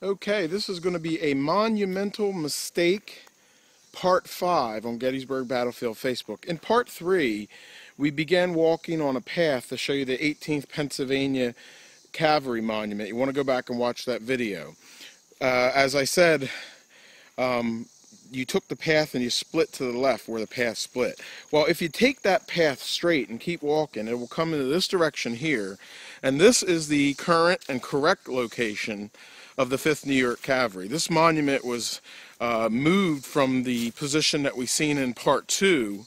Okay, this is going to be a monumental mistake, part 5 on Gettysburg Battlefield Facebook. In part 3, we began walking on a path to show you the 18th Pennsylvania Cavalry Monument. You want to go back and watch that video. As I said, you took the path and you split to the left where the path split. Well, if you take that path straight and keep walking, it will come into this direction here, and this is the current and correct location of the 5th New York Cavalry. This monument was moved from the position that we've seen in part 2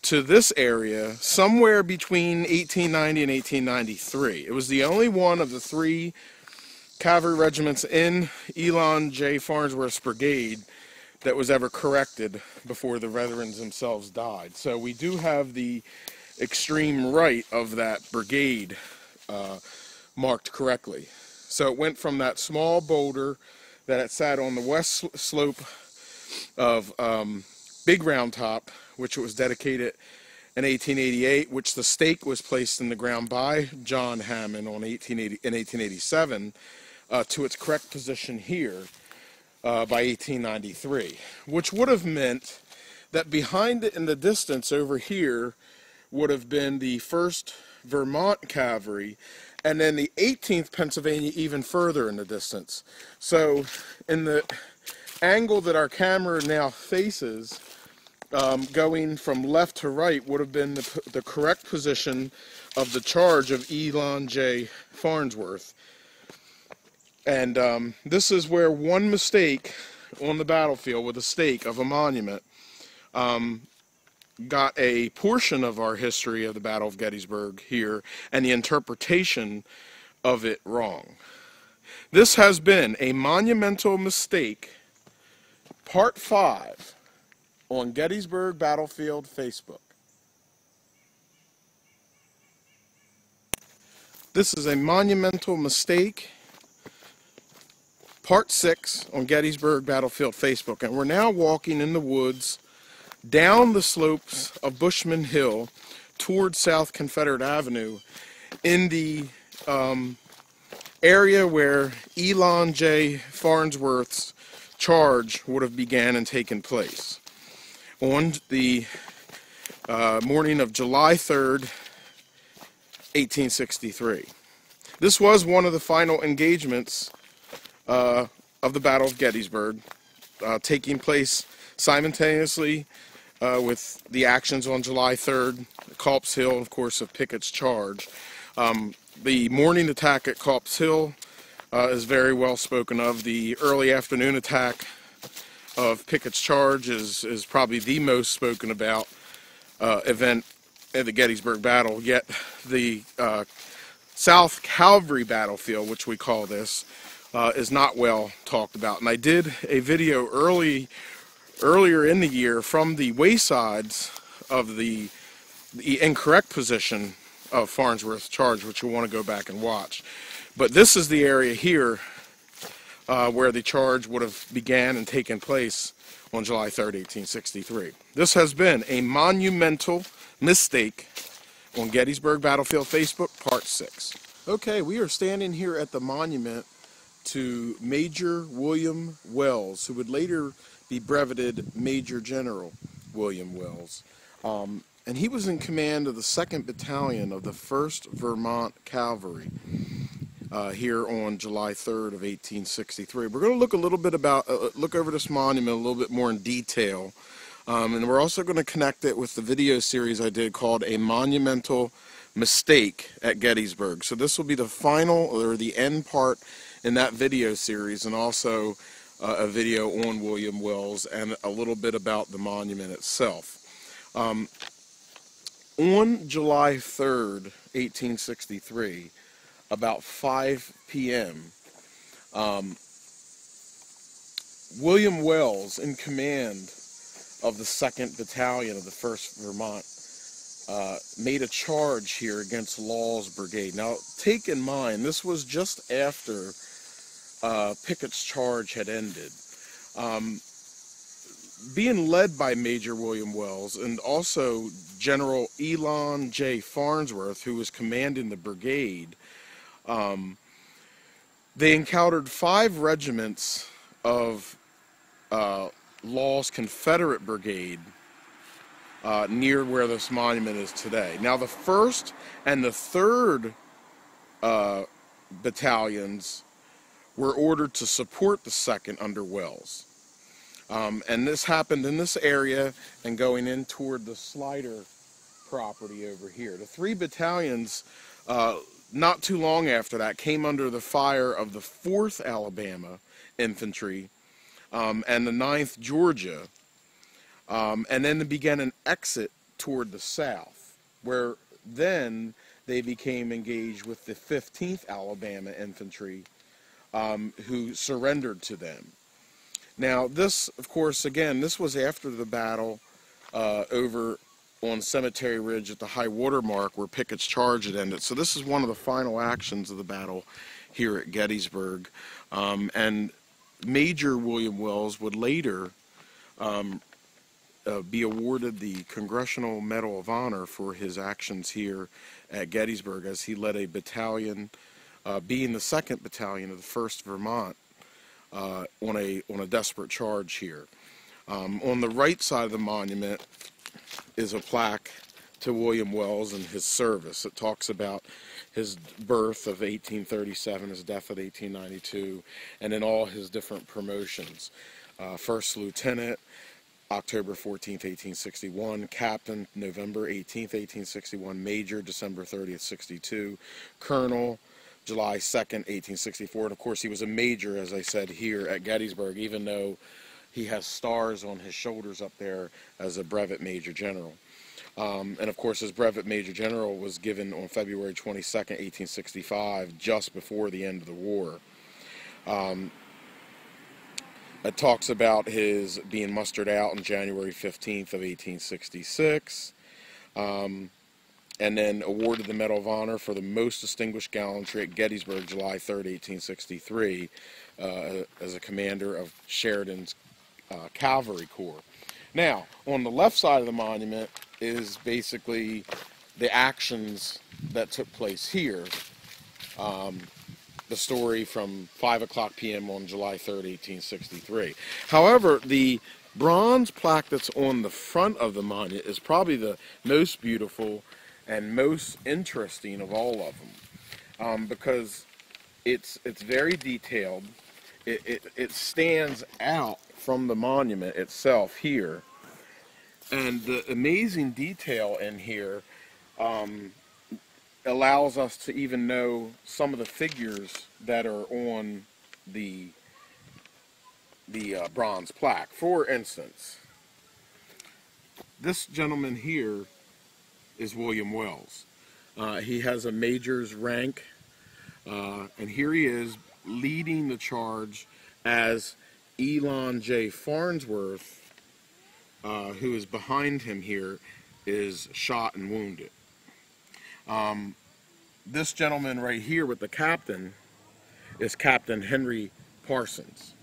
to this area somewhere between 1890 and 1893. It was the only one of the 3 cavalry regiments in Elon J. Farnsworth's brigade that was ever corrected before the veterans themselves died. So we do have the extreme right of that brigade marked correctly. So it went from that small boulder that it sat on the west slope of Big Round Top, which was dedicated in 1888, which the stake was placed in the ground by John Hammond in 1887, to its correct position here by 1893, which would have meant that behind it in the distance over here would have been the 1st Vermont Cavalry, and then the 18th Pennsylvania even further in the distance. So in the angle that our camera now faces, going from left to right would have been the correct position of the charge of Elon J. Farnsworth. And this is where one mistake on the battlefield with a stake of a monument got a portion of our history of the Battle of Gettysburg here and the interpretation of it wrong. This has been a monumental mistake, part 5 on Gettysburg Battlefield Facebook. This is a monumental mistake, part 6 on Gettysburg Battlefield Facebook, and we're now walking in the woods down the slopes of Bushman Hill towards South Confederate Avenue in the area where Elon J. Farnsworth's charge would have began and taken place on the morning of July 3rd, 1863. This was one of the final engagements of the Battle of Gettysburg, taking place simultaneously with the actions on July 3rd, Culp's Hill, and of course of Pickett's charge. The morning attack at Culp's Hill is very well spoken of. The early afternoon attack of Pickett's charge is probably the most spoken about event in the Gettysburg battle, yet the South Cavalry battlefield, which we call this, is not well talked about. And I did a video earlier in the year from the waysides of the incorrect position of Farnsworth's charge, which you'll want to go back and watch. But this is the area here where the charge would have began and taken place on July 3rd, 1863. This has been a monumental mistake on Gettysburg Battlefield Facebook, Part 6. Okay, we are standing here at the monument to Major William Wells, who would later be breveted Major General William Wells. And he was in command of the 2nd Battalion of the 1st Vermont Cavalry here on July 3rd of 1863. We're going to look a little bit about, look over this monument a little bit more in detail. And we're also going to connect it with the video series I did called A Monumental Mistake at Gettysburg. So this will be the final, or the end part in that video series, and also a video on William Wells and a little bit about the monument itself. On July 3rd, 1863, about 5 p.m., William Wells, in command of the 2nd Battalion of the 1st Vermont, made a charge here against Law's brigade. Now, take in mind, this was just after Pickett's charge had ended. Being led by Major William Wells and also General Elon J. Farnsworth, who was commanding the brigade, They encountered 5 regiments of Law's Confederate Brigade near where this monument is today. Now the 1st and the 3rd battalions were ordered to support the 2nd under Wells. And this happened in this area and going in toward the Slider property over here. The 3 battalions, not too long after that, came under the fire of the 4th Alabama Infantry and the 9th Georgia, and then they began an exit toward the south, where then they became engaged with the 15th Alabama Infantry, who surrendered to them. Now this, of course, again, this was after the battle over on Cemetery Ridge at the high water mark where Pickett's charge had ended. So this is one of the final actions of the battle here at Gettysburg. And Major William Wells would later be awarded the Congressional Medal of Honor for his actions here at Gettysburg, as he led a battalion, being the 2nd Battalion of the 1st Vermont, on a desperate charge here. On the right side of the monument is a plaque to William Wells and his service. It talks about his birth of 1837, his death of 1892, and then all his different promotions. First Lieutenant, October 14th, 1861, Captain, November 18th, 1861, Major, December 30th, 62, Colonel, July 2nd, 1864, and of course he was a major, as I said, here at Gettysburg, even though he has stars on his shoulders up there as a brevet major general. And of course his brevet major general was given on February 22nd, 1865, just before the end of the war. It talks about his being mustered out on January 15th of 1866, and then awarded the Medal of Honor for the most distinguished gallantry at Gettysburg, July 3rd, 1863, as a commander of Sheridan's Cavalry Corps. Now, on the left side of the monument is basically the actions that took place here. The story from 5:00 p.m. on July 3rd, 1863. However, the bronze plaque that's on the front of the monument is probably the most beautiful and most interesting of all of them, because it's very detailed. It stands out from the monument itself here, and the amazing detail in here allows us to even know some of the figures that are on the bronze plaque. For instance, this gentleman here is William Wells. He has a major's rank, and here he is leading the charge as Elon J. Farnsworth, who is behind him here, is shot and wounded. This gentleman right here with the captain is Captain Henry Parsons.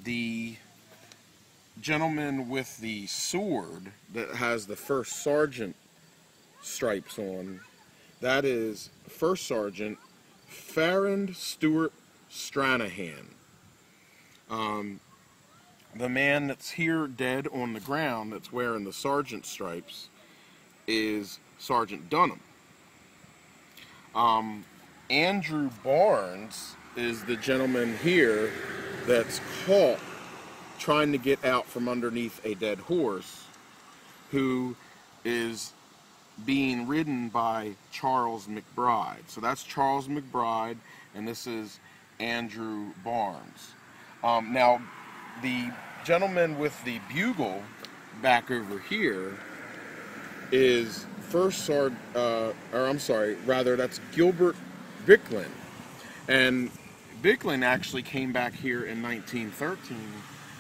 The gentleman with the sword that has the first sergeant stripes on, that is First Sergeant Farrand Stewart Stranahan. The man that's here dead on the ground that's wearing the sergeant stripes is Sergeant Dunham. Andrew Barnes is the gentleman here that's caught trying to get out from underneath a dead horse, who is being ridden by Charles McBride. So that's Charles McBride, and this is Andrew Barnes. Now, the gentleman with the bugle back over here is that's Gilbert Biklen. And Biklen actually came back here in 1913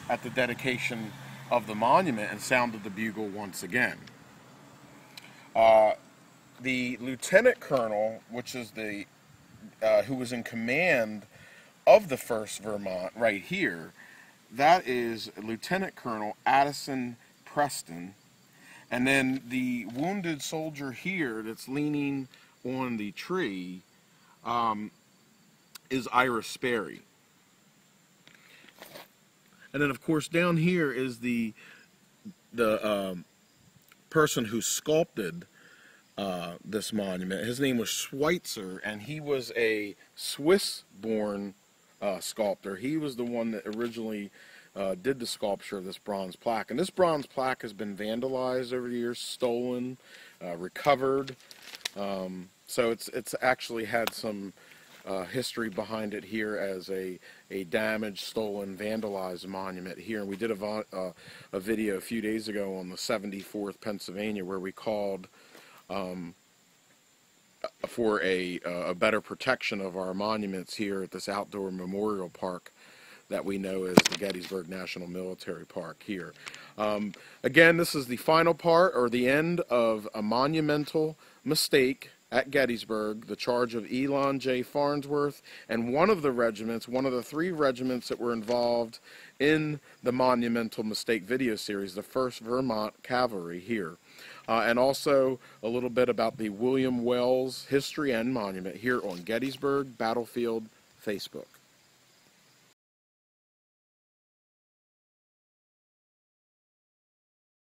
at the dedication of the monument and sounded the bugle once again. The lieutenant colonel, which is the who was in command of the 1st Vermont right here, that is Lieutenant Colonel Addison Preston. And then the wounded soldier here that's leaning on the tree is Ira Sperry. And then, of course, down here is the person who sculpted this monument. His name was Schweitzer, and he was a Swiss-born sculptor. He was the one that originally did the sculpture of this bronze plaque. And this bronze plaque has been vandalized over the years, stolen, recovered. So it's actually had some history behind it here as a damaged, stolen, vandalized monument here. And we did a video a few days ago on the 74th Pennsylvania where we called for a better protection of our monuments here at this outdoor memorial park that we know as the Gettysburg National Military Park here. Again, this is the final part, or the end, of a monumental mistake at Gettysburg, the charge of Elon J. Farnsworth, and one of the regiments, one of the 3 regiments that were involved in the Monumental Mistake video series, the 1st Vermont Cavalry here. And also a little bit about the William Wells History and Monument here on Gettysburg Battlefield Facebook.